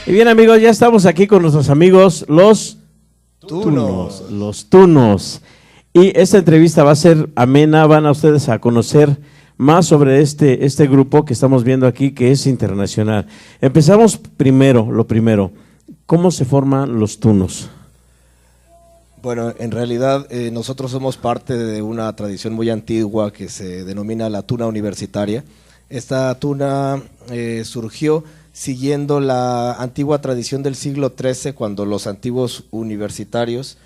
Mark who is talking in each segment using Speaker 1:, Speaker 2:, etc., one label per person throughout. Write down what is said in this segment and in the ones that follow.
Speaker 1: Y bien, amigos, ya estamos aquí con nuestros amigos los
Speaker 2: Tunos.
Speaker 1: Los Tunos. Y esta entrevista va a ser amena, van a ustedes a conocer más sobre este grupo que estamos viendo aquí, que es internacional. Empezamos lo primero, ¿cómo se forman los Tunos?
Speaker 2: Bueno, en realidad nosotros somos parte de una tradición muy antigua que se denomina la tuna universitaria. Esta tuna surgió siguiendo la antigua tradición del siglo XIII, cuando los antiguos universitarios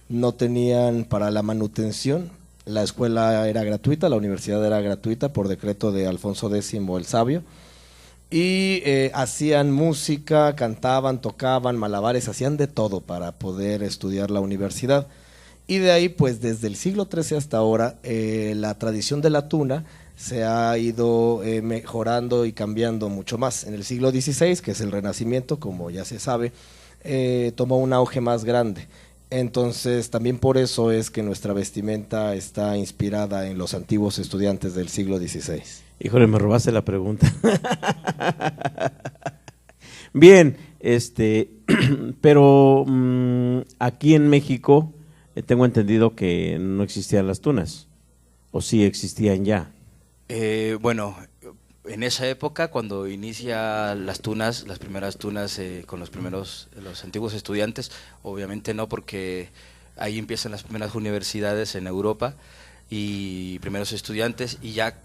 Speaker 2: no tenían para la manutención. La escuela era gratuita, la universidad era gratuita por decreto de Alfonso X el Sabio, y hacían música, cantaban, tocaban, malabares, hacían de todo para poder estudiar la universidad. Y de ahí, pues desde el siglo XIII hasta ahora, la tradición de la tuna se ha ido mejorando y cambiando mucho más. En el siglo XVI, que es el Renacimiento, como ya se sabe, tomó un auge más grande. Entonces, también por eso es que nuestra vestimenta está inspirada en los antiguos estudiantes del siglo XVI.
Speaker 1: Híjole, me robaste la pregunta. Bien, pero aquí en México tengo entendido que no existían las tunas, ¿o sí existían ya?
Speaker 3: Bueno, en esa época, cuando inicia las tunas, las primeras tunas con los antiguos estudiantes, obviamente no, porque ahí empiezan las primeras universidades en Europa y primeros estudiantes, y ya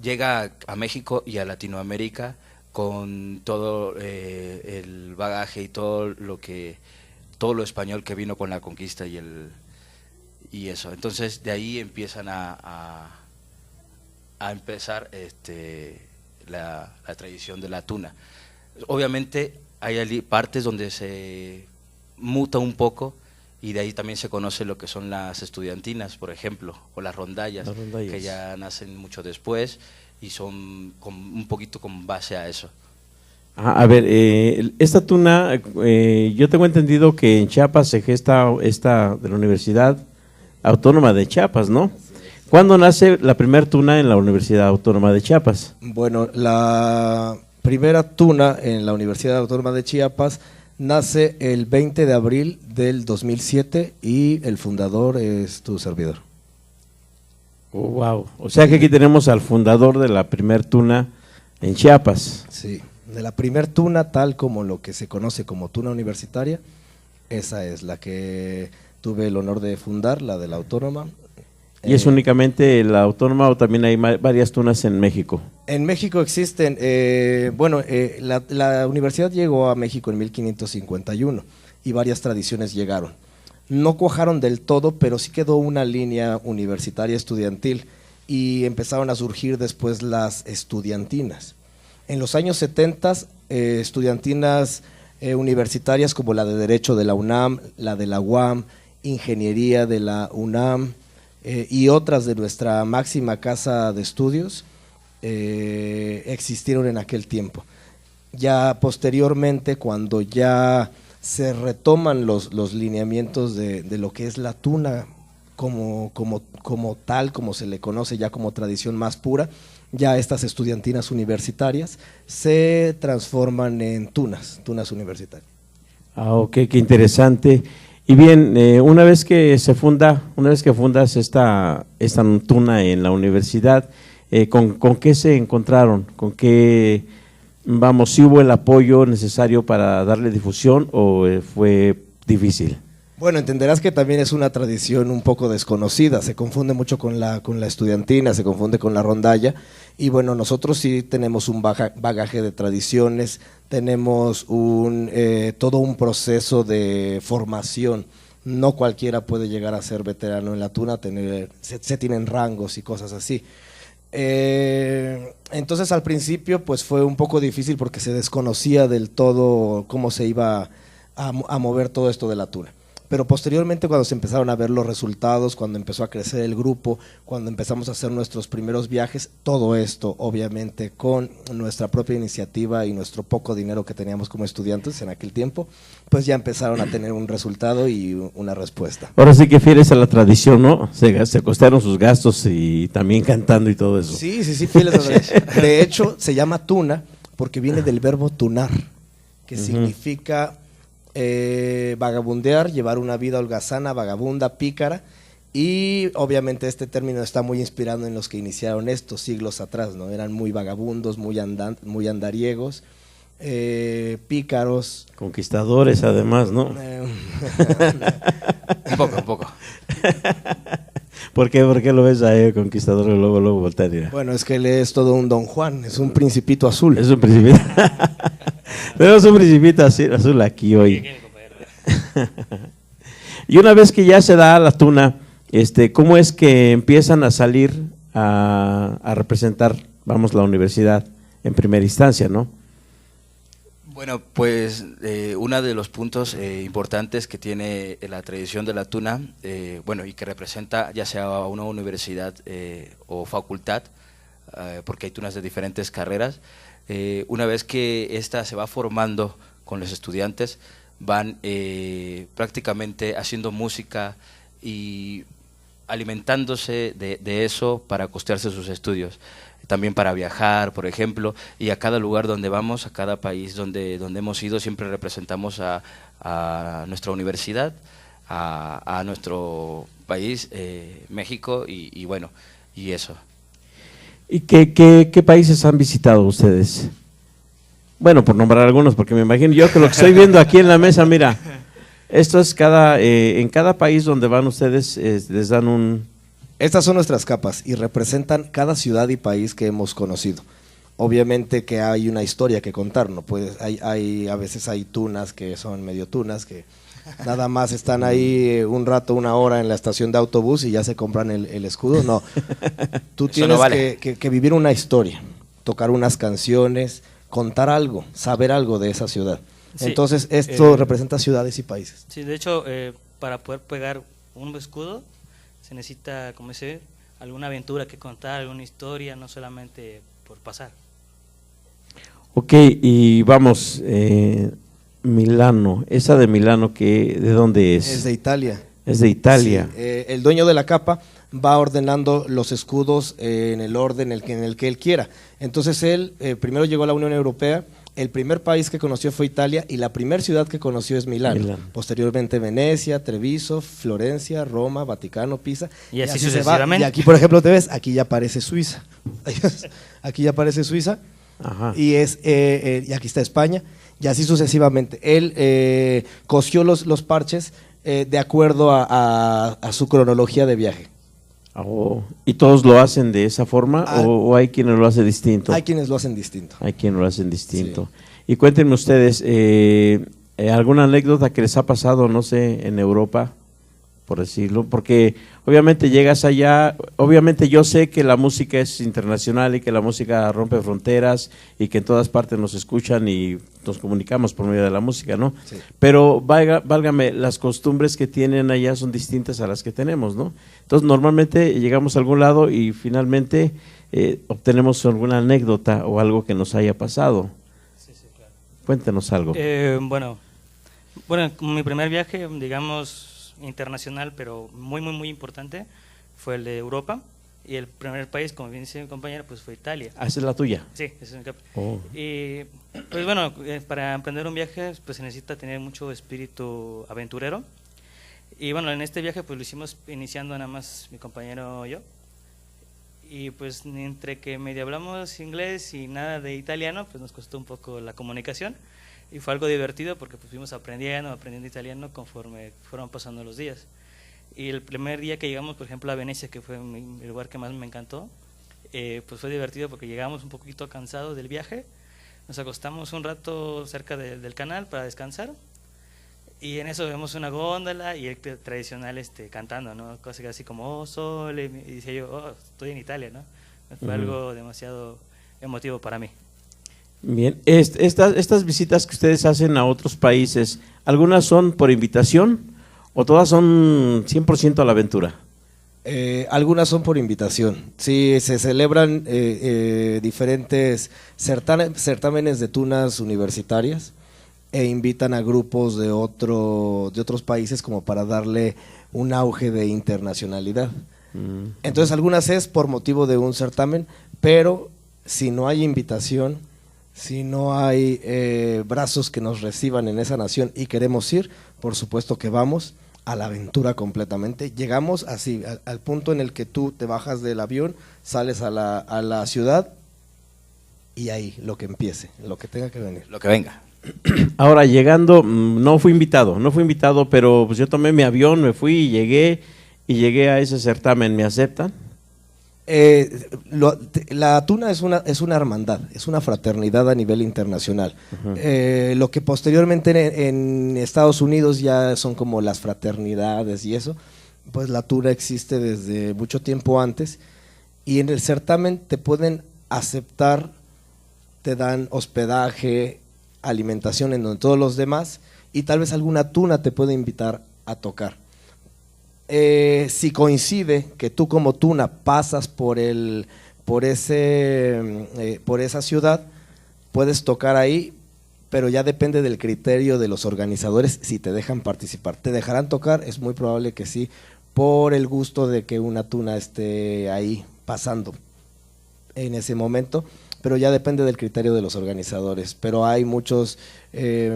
Speaker 3: llega a México y a Latinoamérica con todo el bagaje y todo lo español que vino con la conquista y eso. Entonces de ahí empiezan a empezar la tradición de la tuna. Obviamente hay partes donde se muta un poco, y de ahí también se conoce lo que son las estudiantinas, por ejemplo, o las rondallas, que ya nacen mucho después y son un poquito con base a eso.
Speaker 1: A ver, esta tuna, yo tengo entendido que en Chiapas se gesta esta de la Universidad Autónoma de Chiapas, ¿no? ¿Cuándo nace la primera tuna en la Universidad Autónoma de Chiapas?
Speaker 2: Bueno, la primera tuna en la Universidad Autónoma de Chiapas nace el 20 de abril del 2007 y el fundador es tu servidor.
Speaker 1: Oh, wow, o sea que aquí tenemos al fundador de la primer tuna en Chiapas.
Speaker 2: Sí, de la primer tuna tal como lo que se conoce como tuna universitaria, esa es la que tuve el honor de fundar, la de la Autónoma.
Speaker 1: ¿Y es únicamente la Autónoma o también hay varias tunas en México?
Speaker 2: En México existen, la universidad llegó a México en 1551 y varias tradiciones llegaron. No cuajaron del todo, pero sí quedó una línea universitaria estudiantil y empezaron a surgir después las estudiantinas. En los años 70, estudiantinas universitarias como la de Derecho de la UNAM, la de la UAM, Ingeniería de la UNAM, y otras de nuestra máxima casa de estudios existieron en aquel tiempo. Ya posteriormente, cuando ya se retoman los lineamientos de lo que es la tuna como tal, como se le conoce ya como tradición más pura, ya estas estudiantinas universitarias se transforman en tunas universitarias.
Speaker 1: Ah, ok, qué interesante. Y bien, una vez que fundas esta tuna en la universidad, ¿con qué se encontraron? ¿Con qué, si hubo el apoyo necesario para darle difusión o fue difícil?
Speaker 2: Bueno, entenderás que también es una tradición un poco desconocida, se confunde mucho con la estudiantina, se confunde con la rondalla, y bueno, nosotros sí tenemos un bagaje de tradiciones, tenemos todo un proceso de formación. No cualquiera puede llegar a ser veterano en la tuna, se tienen rangos y cosas así. Entonces al principio pues fue un poco difícil porque se desconocía del todo cómo se iba a mover todo esto de la tuna. Pero posteriormente, cuando se empezaron a ver los resultados, cuando empezó a crecer el grupo, cuando empezamos a hacer nuestros primeros viajes, todo esto obviamente con nuestra propia iniciativa y nuestro poco dinero que teníamos como estudiantes en aquel tiempo, pues ya empezaron a tener un resultado y una respuesta.
Speaker 1: Ahora sí que fieles a la tradición, ¿no? Se costaron sus gastos y también cantando y todo eso.
Speaker 2: Sí, fieles a la tradición. De hecho, se llama tuna porque viene del verbo tunar, que significa vagabundear, llevar una vida holgazana, vagabunda, pícara, y obviamente este término está muy inspirado en los que iniciaron estos siglos atrás, ¿no? Eran muy vagabundos, muy andariegos, pícaros.
Speaker 1: Conquistadores además, ¿no?
Speaker 3: Un poco.
Speaker 1: ¿Por qué lo ves a él, conquistador, y luego voltea a tirar?
Speaker 2: Bueno, es que él es todo un Don Juan, es un principito azul.
Speaker 1: Es un principito. Tenemos un principito azul aquí hoy. Y una vez que ya se da la tuna, ¿cómo es que empiezan a salir a representar, vamos, la universidad en primera instancia, no?
Speaker 3: Bueno, pues uno de los puntos importantes que tiene la tradición de la tuna, y que representa ya sea una universidad o facultad, porque hay tunas de diferentes carreras, una vez que esta se va formando con los estudiantes, van prácticamente haciendo música y alimentándose de eso para costearse sus estudios. También para viajar, por ejemplo, y a cada lugar donde vamos, a cada país donde hemos ido, siempre representamos a nuestra universidad, a nuestro país, México, y eso.
Speaker 1: ¿Y qué países han visitado ustedes? Bueno, por nombrar algunos, porque me imagino yo que lo que estoy viendo aquí en la mesa, mira, esto es en cada país donde van ustedes, les dan un...
Speaker 2: Estas son nuestras capas y representan cada ciudad y país que hemos conocido. Obviamente que hay una historia que contar, ¿no? A veces hay tunas que son medio tunas, que nada más están ahí un rato, una hora en la estación de autobús y ya se compran el escudo. No, tú tienes que vivir una historia, tocar unas canciones, contar algo, saber algo de esa ciudad. Sí, entonces esto representa ciudades y países.
Speaker 4: Sí, de hecho, para poder pegar un escudo se necesita, como dice, alguna aventura que contar, alguna historia, no solamente por pasar.
Speaker 1: Ok, y vamos, Milano, esa de Milano, ¿de dónde es?
Speaker 2: Es de Italia.
Speaker 1: Es de Italia.
Speaker 2: Sí, el dueño de la capa va ordenando los escudos en el orden en el que él quiera. Entonces él primero llegó a la Unión Europea. El primer país que conoció fue Italia y la primera ciudad que conoció es Milán. Posteriormente Venecia, Treviso, Florencia, Roma, Vaticano, Pisa.
Speaker 4: Y así sucesivamente.
Speaker 2: Y aquí, por ejemplo, te ves, aquí ya aparece Suiza. Aquí ya aparece Suiza.
Speaker 1: Ajá.
Speaker 2: Y aquí está España. Y así sucesivamente. Él cosió los parches de acuerdo a su cronología de viaje.
Speaker 1: Oh, ¿y todos lo hacen de esa forma o hay quienes lo hacen distinto?
Speaker 2: Hay quienes lo hacen distinto.
Speaker 1: Hay quienes lo hacen distinto. Sí. Y cuéntenme ustedes, ¿alguna anécdota que les ha pasado, no sé, en Europa, por decirlo? Porque obviamente llegas allá, obviamente yo sé que la música es internacional y que la música rompe fronteras y que en todas partes nos escuchan y nos comunicamos por medio de la música, ¿no? Sí. Pero válgame, las costumbres que tienen allá son distintas a las que tenemos, ¿no? Entonces normalmente llegamos a algún lado y finalmente obtenemos alguna anécdota o algo que nos haya pasado.
Speaker 4: Sí, claro.
Speaker 1: Cuéntenos algo.
Speaker 4: Bueno, mi primer viaje, digamos, internacional, pero muy importante, fue el de Europa. Y el primer país, como bien dice mi compañera, pues fue Italia.
Speaker 1: ¿Ah, esa es la tuya?
Speaker 4: Sí, esa es mi capa.
Speaker 1: Oh.
Speaker 4: Y pues bueno, para emprender un viaje pues se necesita tener mucho espíritu aventurero. Y bueno, en este viaje pues lo hicimos iniciando nada más mi compañero y yo. Y pues entre que medio hablamos inglés y nada de italiano, pues nos costó un poco la comunicación. Y fue algo divertido porque pues fuimos aprendiendo italiano conforme fueron pasando los días. Y el primer día que llegamos, por ejemplo, a Venecia, que fue el lugar que más me encantó, pues fue divertido porque llegamos un poquito cansados del viaje, nos acostamos un rato cerca del canal para descansar, y en eso vemos una góndola y el tradicional cantando, ¿no? Casi así como, oh, sole, y decía yo, oh, estoy en Italia, ¿no? Fue algo demasiado emotivo para mí.
Speaker 1: Bien, estas visitas que ustedes hacen a otros países, ¿algunas son por invitación? ¿O todas son 100% a la aventura?
Speaker 2: Algunas son por invitación. Sí, se celebran diferentes certámenes de tunas universitarias e invitan a grupos de otros países como para darle un auge de internacionalidad. Entonces algunas es por motivo de un certamen, pero si no hay invitación, Si no hay brazos que nos reciban en esa nación y queremos ir, por supuesto que vamos a la aventura completamente. Llegamos así, al punto en el que tú te bajas del avión, sales a la ciudad y ahí lo que empiece, lo que tenga que venir.
Speaker 3: Lo que venga.
Speaker 1: Ahora, llegando, no fui invitado, pero pues yo tomé mi avión, me fui y llegué a ese certamen. ¿Me aceptan?
Speaker 2: La tuna es una hermandad, es una fraternidad a nivel internacional. Lo que posteriormente en Estados Unidos ya son como las fraternidades y eso, pues la tuna existe desde mucho tiempo antes, y en el certamen te pueden aceptar, te dan hospedaje, alimentación en donde todos los demás, y tal vez alguna tuna te puede invitar a tocar. Si coincide que tú como tuna pasas por esa ciudad, puedes tocar ahí, pero ya depende del criterio de los organizadores si te dejan participar. ¿Te dejarán tocar? Es muy probable que sí, por el gusto de que una tuna esté ahí pasando en ese momento, pero ya depende del criterio de los organizadores. Pero hay muchos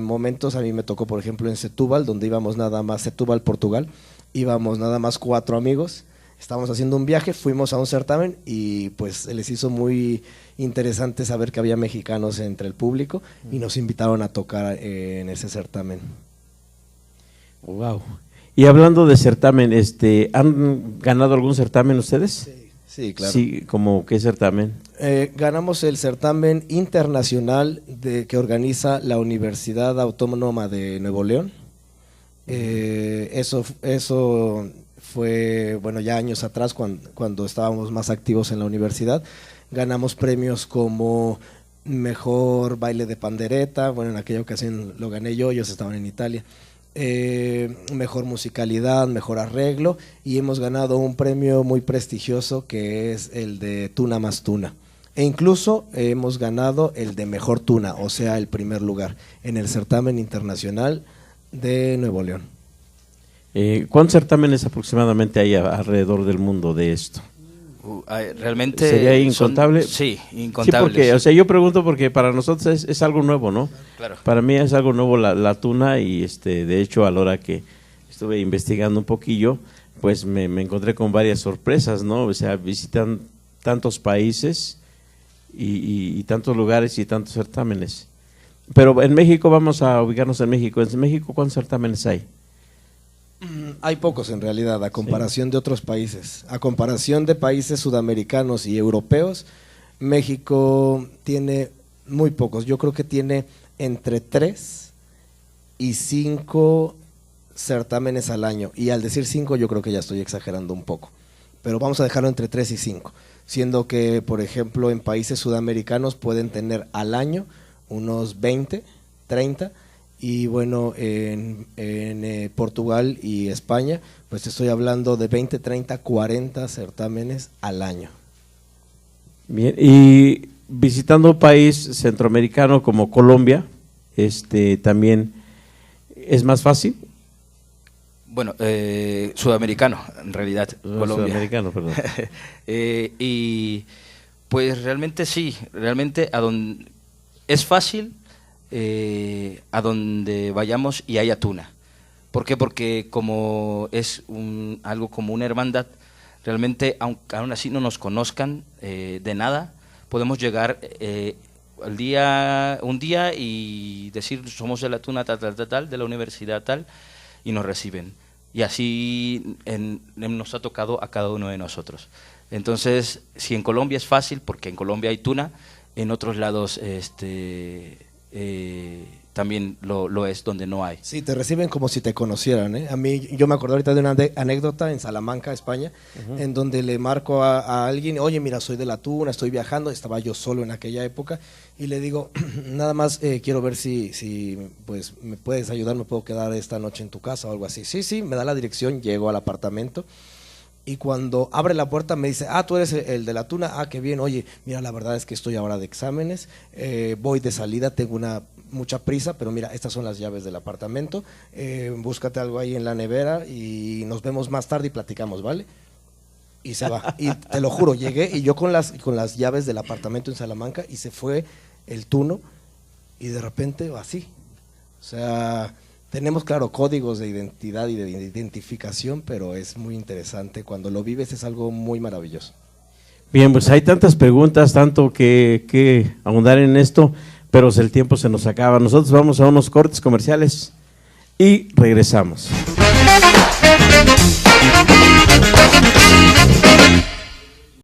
Speaker 2: momentos, a mí me tocó por ejemplo en Setúbal, donde íbamos nada más, Setúbal, Portugal, íbamos nada más 4 amigos, estábamos haciendo un viaje, fuimos a un certamen y pues les hizo muy interesante saber que había mexicanos entre el público y nos invitaron a tocar en ese certamen.
Speaker 1: Wow. Y hablando de certamen, ¿han ganado algún certamen ustedes?
Speaker 2: Sí, claro.
Speaker 1: Sí, ¿como qué certamen?
Speaker 2: Ganamos el certamen internacional que organiza la Universidad Autónoma de Nuevo León. Eso fue, bueno, ya años atrás cuando estábamos más activos en la universidad. Ganamos premios como mejor baile de pandereta, bueno, en aquella ocasión lo gané yo, ellos estaban en Italia. Mejor musicalidad, mejor arreglo, y hemos ganado un premio muy prestigioso que es el de Tuna más Tuna. E incluso hemos ganado el de mejor tuna, o sea, el primer lugar en el certamen internacional de Nuevo León.
Speaker 1: ¿Cuántos certámenes aproximadamente hay alrededor del mundo de esto?
Speaker 3: Realmente
Speaker 1: ¿Sería incontable?
Speaker 3: Sí, incontable.
Speaker 1: Sí, porque, o sea, yo pregunto porque para nosotros es algo nuevo, ¿no?
Speaker 3: Claro.
Speaker 1: Para mí es algo nuevo la tuna, y de hecho a la hora que estuve investigando un poquillo, pues me encontré con varias sorpresas, ¿no? O sea, visitan tantos países y tantos lugares y tantos certámenes. Pero en México, vamos a ubicarnos en México. ¿En México cuántos certámenes hay?
Speaker 2: Hay pocos en realidad, a comparación de otros países. A comparación de países sudamericanos y europeos, México tiene muy pocos. Yo creo que tiene entre 3 y 5 certámenes al año. Y al decir 5 yo creo que ya estoy exagerando un poco. Pero vamos a dejarlo entre 3 y 5. Siendo que, por ejemplo, en países sudamericanos pueden tener al año unos 20, 30, y bueno, en Portugal y España, pues estoy hablando de 20, 30, 40 certámenes al año.
Speaker 1: Bien, y visitando un país centroamericano como Colombia, también es más fácil.
Speaker 3: Bueno, sudamericano, en realidad, Colombia.
Speaker 1: Sudamericano, perdón.
Speaker 3: Y pues realmente sí, realmente es fácil a donde vayamos y haya tuna. ¿Por qué? Porque como es algo como una hermandad, realmente, aunque aún así no nos conozcan de nada, podemos llegar un día y decir somos de la tuna tal, de la universidad tal, y nos reciben. Y así nos ha tocado a cada uno de nosotros. Entonces, si en Colombia es fácil, porque en Colombia hay tuna, en otros lados también lo es donde no hay.
Speaker 2: Sí, te reciben como si te conocieran, ¿eh? A mí, yo me acuerdo ahorita de una anécdota en Salamanca, España, en donde le marco a alguien, oye, mira, soy de la tuna, estoy viajando, estaba yo solo en aquella época, y le digo, nada más quiero ver si pues me puedes ayudar, me puedo quedar esta noche en tu casa o algo así. Sí, me da la dirección, llego al apartamento, y cuando abre la puerta me dice, tú eres el de la tuna, qué bien, oye, mira, la verdad es que estoy ahora de exámenes, voy de salida, tengo mucha prisa, pero mira, estas son las llaves del apartamento, búscate algo ahí en la nevera y nos vemos más tarde y platicamos, ¿vale? Y se va, y te lo juro, llegué y yo con las llaves del apartamento en Salamanca, y se fue el tuno y de repente así. O sea, tenemos claro códigos de identidad y de identificación, pero es muy interesante. Cuando lo vives es algo muy maravilloso.
Speaker 1: Bien, pues hay tantas preguntas, tanto que ahondar en esto, pero el tiempo se nos acaba. Nosotros vamos a unos cortes comerciales y regresamos.